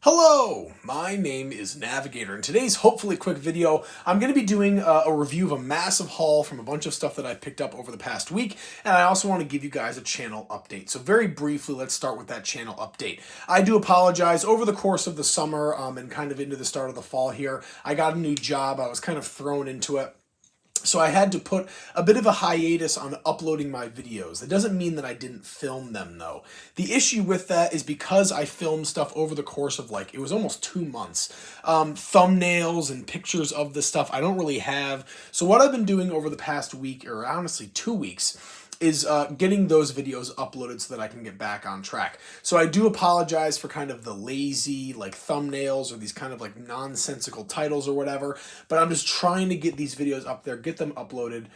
Hello, my name is Navigator. In today's hopefully quick video, I'm going to be doing a review of a massive haul from a bunch of stuff that I picked up over the past week, and I also want to give you guys a channel update. So very briefly, let's start with that channel update. I do apologize. Over the course of the summer and kind of into the start of the fall here, I got a new job. I was kind of thrown into it. So I had to put a bit of a hiatus on uploading my videos. That doesn't mean that I didn't film them though. The issue with that is because I filmed stuff over the course of it was almost 2 months. Thumbnails and pictures of the stuff I don't really have. So what I've been doing over the past week, or honestly 2 weeks, is getting those videos uploaded so that I can get back on track. So I do apologize for kind of the lazy thumbnails or these kind of nonsensical titles or whatever, but I'm just trying to get these videos up there, get them uploaded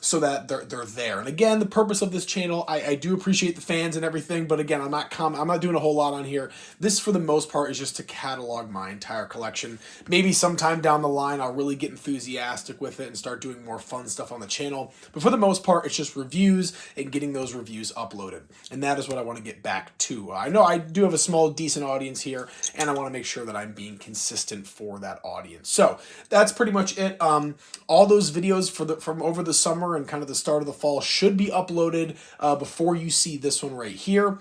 so that they're there. And again, the purpose of this channel, I do appreciate the fans and everything, but again, I'm not doing a whole lot on here. This for the most part is just to catalog my entire collection. Maybe sometime down the line I'll really get enthusiastic with it and start doing more fun stuff on the channel, but for the most part it's just reviews and getting those reviews uploaded. And that is what I want to get back to. I know I do have a small, decent audience here, and I want to make sure that I'm being consistent for that audience. So that's pretty much it. All those videos from over the summer and kind of the start of the fall should be uploaded before you see this one right here.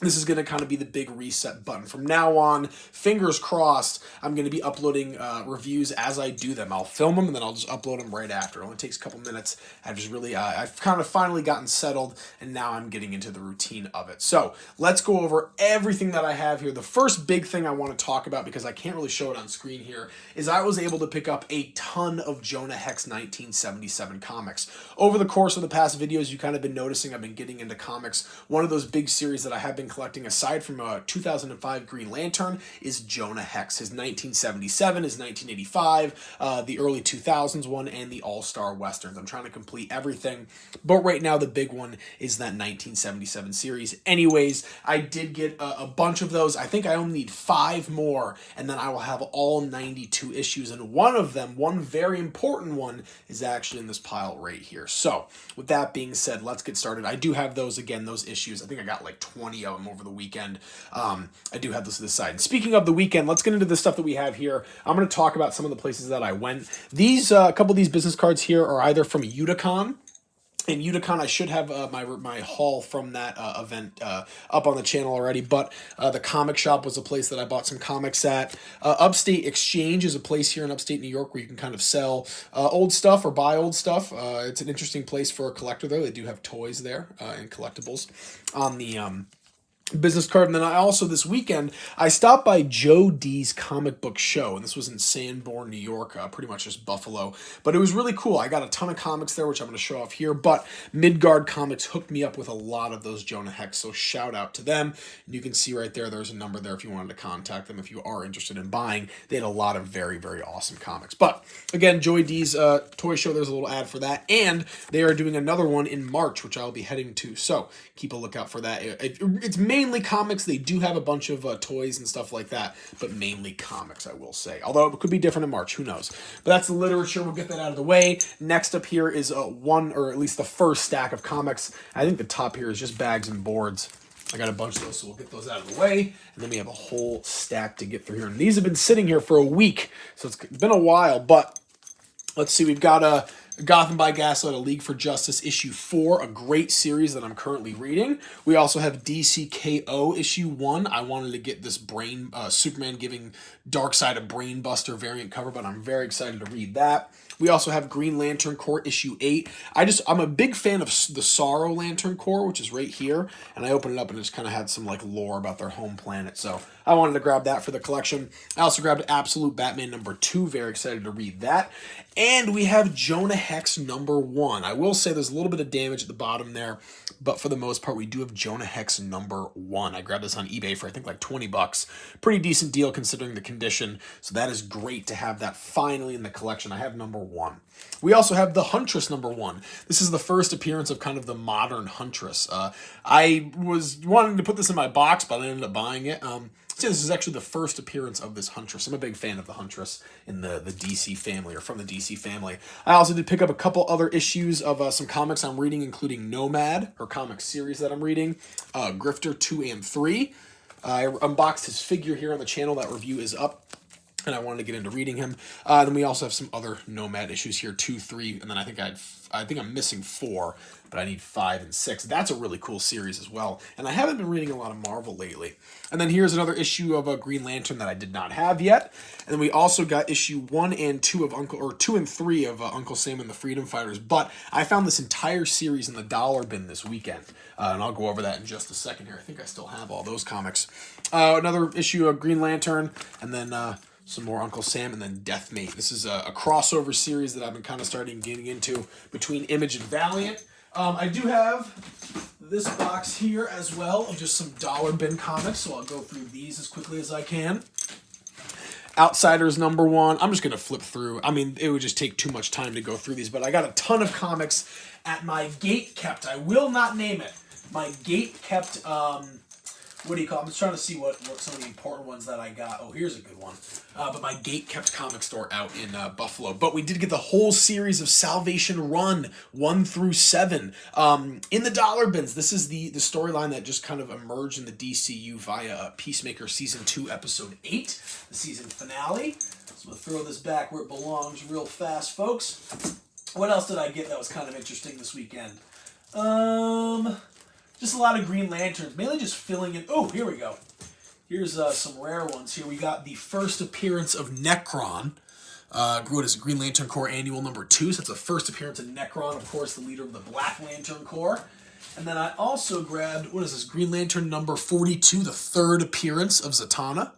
This is going to kind of be the big reset button. From now on, fingers crossed, I'm going to be uploading reviews as I do them. I'll film them and then I'll just upload them right after. It only takes a couple minutes. I've kind of finally gotten settled, and now I'm getting into the routine of it. So let's go over everything that I have here. The first big thing I want to talk about, because I can't really show it on screen here, is I was able to pick up a ton of Jonah Hex 1977 comics. Over the course of the past videos, you kind of been noticing I've been getting into comics. One of those big series that I have been collecting, aside from 2005 Green Lantern, is Jonah Hex. His 1977, his 1985, the early 2000s one, and the All-Star Westerns. I'm trying to complete everything, but right now the big one is that 1977 series. Anyways, I did get a bunch of those. I think I only need 5 more, and then I will have all 92 issues, and one of them, one very important one, is actually in this pile right here. So, with that being said, let's get started. I do have those, again, those issues. I think I got 20 of them over the weekend. I do have this to the side. And speaking of the weekend, let's get into the stuff that we have here. I'm going to talk about some of the places that I went. These, a couple of these business cards here are either from Uticon. In Uticon, I should have my haul from that event up on the channel already, but the comic shop was a place that I bought some comics at. Upstate Exchange is a place here in upstate New York where you can kind of sell old stuff or buy old stuff. It's an interesting place for a collector, though. They do have toys there and collectibles on the business card. And then I also, this weekend, I stopped by Joe D's comic book show, and this was in Sanborn, New York, pretty much just Buffalo, but it was really cool. I got a ton of comics there, which I'm going to show off here, but Midgard Comics hooked me up with a lot of those Jonah Hex, so shout out to them. And you can see right there, there's a number there if you wanted to contact them if you are interested in buying. They had a lot of very, very awesome comics. But again, Joey D's toy show, there's a little ad for that, and they are doing another one in March, which I'll be heading to, so keep a lookout for that. It's mainly comics. They do have a bunch of toys and stuff like that, but mainly comics, I will say. Although it could be different in March, who knows. But that's the literature. We'll get that out of the way. Next up here is one, or at least the first stack of comics. I think the top here is just bags and boards. I got a bunch of those, so we'll get those out of the way. And then we have a whole stack to get through here. And these have been sitting here for a week, so it's been a while, but let's see. We've got Gotham by Gaslight, A League for Justice, issue 4, a great series that I'm currently reading. We also have DCKO issue 1. I wanted to get this Superman giving Darkseid a Brainbuster variant cover, but I'm very excited to read that. We also have Green Lantern Corps issue 8. I'm a big fan of the Sorrow Lantern Corps, which is right here, and I opened it up and it just kind of had some lore about their home planet, so I wanted to grab that for the collection. I also grabbed Absolute Batman number 2, very excited to read that. And we have Jonah Hex number 1. I will say there's a little bit of damage at the bottom there, but for the most part, we do have Jonah Hex number 1. I grabbed this on eBay for I think $20. Pretty decent deal considering the condition, so that is great to have that finally in the collection. I have number 1. We also have the Huntress number 1. This is the first appearance of kind of the modern Huntress. I was wanting to put this in my box, but I ended up buying it. So this is actually the first appearance of this Huntress. I'm a big fan of the Huntress in the DC family, or from the DC family. I also did pick up a couple other issues of some comics I'm reading, including Nomad, her comic series that I'm reading, Grifter 2 and 3. I unboxed his figure here on the channel. That review is up, and I wanted to get into reading him. Then we also have some other Nomad issues here, 2, 3, and then I think I'm missing 4, but I need 5 and 6. That's a really cool series as well, and I haven't been reading a lot of Marvel lately. And then here's another issue of a Green Lantern that I did not have yet. And then we also got issue 1 and 2 of 2 and 3 of Uncle Sam and the Freedom Fighters. But I found this entire series in the dollar bin this weekend, and I'll go over that in just a second here. I think I still have all those comics. Another issue of Green Lantern, and then some more Uncle Sam, and then Deathmate. This is a crossover series that I've been kind of getting into between Image and Valiant. I do have this box here as well of just some dollar bin comics, so I'll go through these as quickly as I can. Outsiders #1. I'm just going to flip through. I mean, it would just take too much time to go through these, but I got a ton of comics at my gate-kept. I will not name it. My gate-kept, what do you call it? I'm just trying to see what some of the important ones that I got. Oh, here's a good one. But my gate-kept comic store out in Buffalo. But we did get the whole series of Salvation Run, 1 through 7, in the dollar bins. This is the storyline that just kind of emerged in the DCU via Peacemaker Season 2, Episode 8, the season finale. So we'll throw this back where it belongs real fast, folks. What else did I get that was kind of interesting this weekend? Just a lot of Green Lanterns, mainly just filling in. Oh, here we go. Here's some rare ones here. We got the first appearance of Nekron. What is it, Green Lantern Corps Annual #2. So it's the first appearance of Nekron, of course, the leader of the Black Lantern Corps. And then I also grabbed, what is this, Green Lantern #42, the third appearance of Zatanna.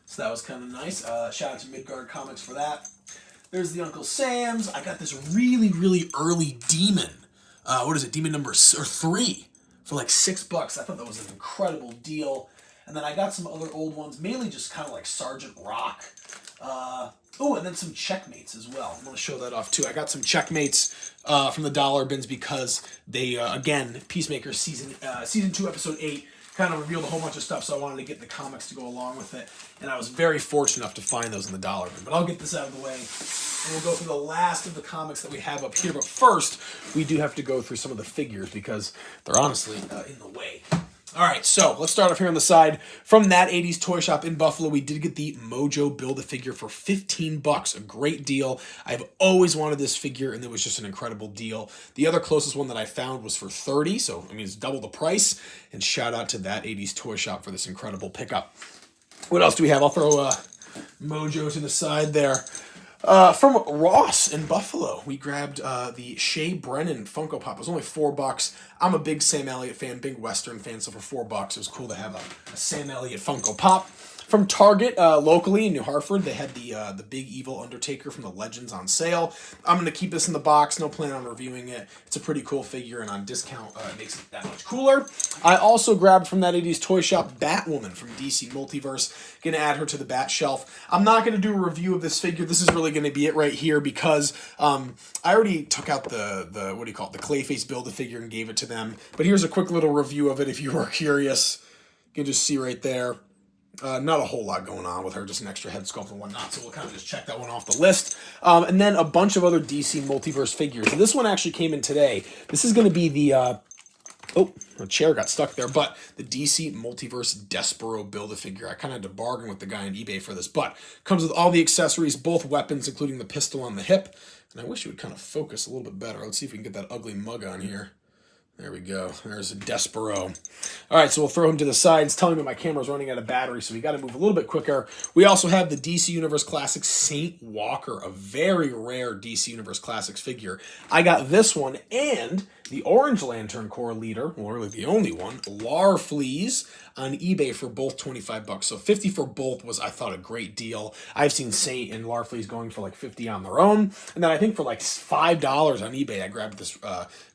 So that was kind of nice. Shout out to Midgard Comics for that. There's the Uncle Sam's. I got this really, really early Demon. What is it, Demon #3. For like $6. I thought that was an incredible deal. And then I got some other old ones, mainly just kind of like Sergeant Rock. Oh, and then some Checkmates as well. I'm going to show that off too. I got some Checkmates from the dollar bins because they, again, Peacemaker Season 2, Episode 8, kind of revealed a whole bunch of stuff, so I wanted to get the comics to go along with it. And I was very fortunate enough to find those in the dollar bin. But I'll get this out of the way, and we'll go through the last of the comics that we have up here. But first, we do have to go through some of the figures because they're honestly in the way. All right, so let's start off here on the side. From That 80s Toy Shop in Buffalo, we did get the Mojo Build-A-Figure for $15. A great deal. I've always wanted this figure, and it was just an incredible deal. The other closest one that I found was for $30, so I mean it's double the price. And shout out to That 80s Toy Shop for this incredible pickup. What else do we have? I'll throw Mojo to the side there. From Ross in Buffalo, we grabbed the Shea Brennan Funko Pop. It was only $4. I'm a big Sam Elliott fan, big Western fan, so for $4, it was cool to have a Sam Elliott Funko Pop. From Target, locally in New Hartford, they had the Big Evil Undertaker from the Legends on sale. I'm going to keep this in the box. No plan on reviewing it. It's a pretty cool figure, and on discount, it makes it that much cooler. I also grabbed from That 80s Toy Shop Batwoman from DC Multiverse. Going to add her to the Bat shelf. I'm not going to do a review of this figure. This is really going to be it right here because I already took out the what do you call it, the Clayface Build-A-Figure and gave it to them. But here's a quick little review of it if you were curious. You can just see right there. Not a whole lot going on with her, just an extra head sculpt and whatnot, so we'll kind of just check that one off the list. And then a bunch of other DC Multiverse figures. This one actually came in today. This is going to be the, oh, the chair got stuck there, but the DC Multiverse Despero Build-A-Figure. I kind of had to bargain with the guy on eBay for this, but comes with all the accessories, both weapons, including the pistol on the hip. And I wish it would kind of focus a little bit better. Let's see if we can get that ugly mug on here. There we go. There's a Despero. All right, so we'll throw him to the side. It's telling me my camera's running out of battery, so we got to move a little bit quicker. We also have the DC Universe Classics Saint Walker, a very rare DC Universe Classics figure. I got this one and the Orange Lantern Corps leader, well, really the only one, Larfleeze, on eBay for both $25. So $50 for both was, I thought, a great deal. I've seen Saint and Larfleeze going for like $50 on their own. And then I think for like $5 on eBay, I grabbed this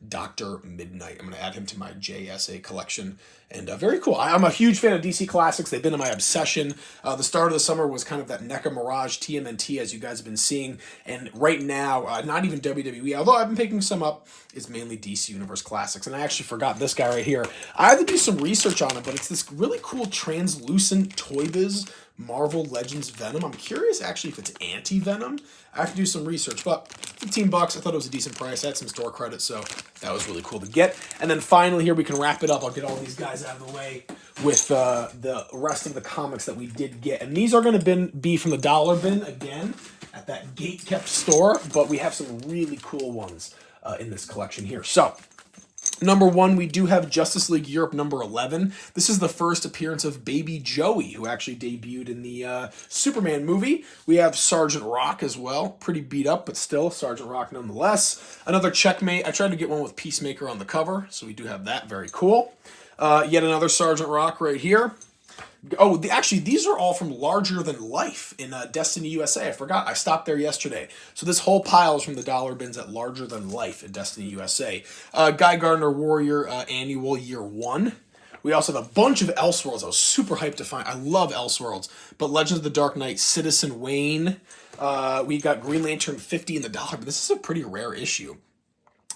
Dr. Midnight. I'm going to add him to my JSA collection. And very cool. I'm a huge fan of DC Classics. They've been in my obsession. The start of the summer was kind of that NECA Mirage TMNT, as you guys have been seeing. And right now, not even WWE, although I've been picking some up, is mainly DC Universe Classics. And I actually forgot this guy right here. I had to do some research on him, but it's this really cool translucent Toy Biz Marvel Legends Venom. I'm curious actually if it's anti-Venom. I have to do some research, but $15, I thought it was a decent price. I had some store credit, so that was really cool to get. And then finally here we can wrap it up. I'll get all these guys out of the way with the rest of the comics that we did get. And these are going to be from the dollar bin again at that gate-kept store, but we have some really cool ones in this collection here. So, number 1, we do have Justice League Europe number 11. This is the first appearance of Baby Joey, who actually debuted in the Superman movie. We have Sergeant Rock as well. Pretty beat up, but still Sergeant Rock nonetheless. Another Checkmate. I tried to get one with Peacemaker on the cover, so we do have that. Very cool. Yet another Sergeant Rock right here. Oh, actually, these are all from Larger Than Life in Destiny USA. I forgot. I stopped there yesterday. So this whole pile is from the dollar bins at Larger Than Life in Destiny USA. Guy Gardner Warrior Annual Year 1. We also have a bunch of Elseworlds. I was super hyped to find. I love Elseworlds. But Legends of the Dark Knight, Citizen Wayne. We got Green Lantern 50 in the dollar, but this is a pretty rare issue.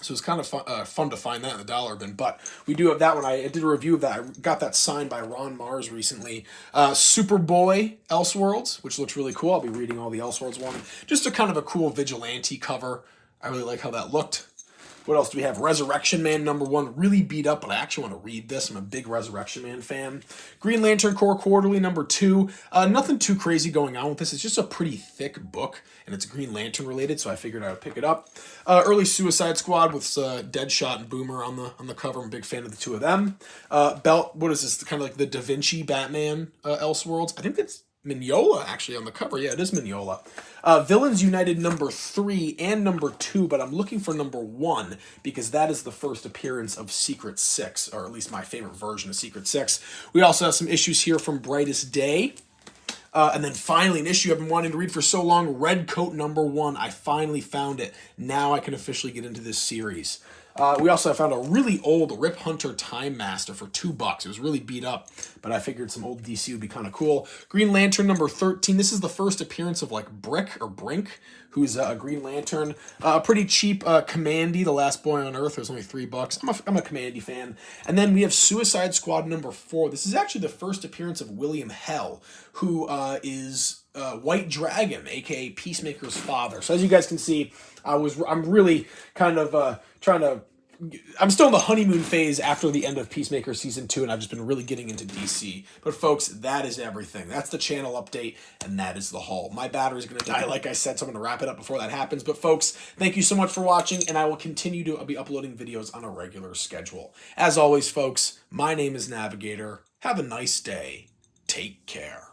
So it's kind of fun to find that in the dollar bin. But we do have that one. I did a review of that. I got that signed by Ron Mars recently. Superboy Elseworlds, which looks really cool. I'll be reading all the Elseworlds one. Just a kind of a cool vigilante cover. I really like how that looked. What else do we have? Resurrection Man number 1, really beat up, but I actually want to read this. I'm a big Resurrection Man fan. Green Lantern Corps Quarterly number 2. Nothing too crazy going on with this. It's just a pretty thick book, and it's Green Lantern related, so I figured I would pick it up. Early Suicide Squad with Deadshot and Boomer on the cover. I'm a big fan of the two of them. What is this? Kind of like the Da Vinci Batman Elseworlds. I think that's Mignola actually on the cover. Yeah, it is Mignola. Villains United number 3 and number 2, but I'm looking for number 1 because that is the first appearance of Secret 6, or at least my favorite version of Secret 6. We also have some issues here from Brightest Day. And then finally, an issue I've been wanting to read for so long, Red Coat number 1. I finally found it. Now I can officially get into this series. We also found a really old Rip Hunter Time Master for $2. It was really beat up, but I figured some old DC would be kind of cool. Green Lantern number 13. This is the first appearance of like Brink, who's a Green Lantern. Pretty cheap Commandy, The Last Boy on Earth. It was only $3. I'm a Commandy fan. And then we have Suicide Squad number 4. This is actually the first appearance of William Hell, who is White Dragon, aka Peacemaker's father. So as you guys can see, I'm really kind of I'm still in the honeymoon phase after the end of Peacemaker Season 2, and I've just been really getting into DC. But folks, that is everything. That's the channel update, and that is the haul. My battery's going to die, like I said, so I'm going to wrap it up before that happens. But folks, thank you so much for watching, and I will continue to be uploading videos on a regular schedule. As always, folks, my name is Navigator. Have a nice day. Take care.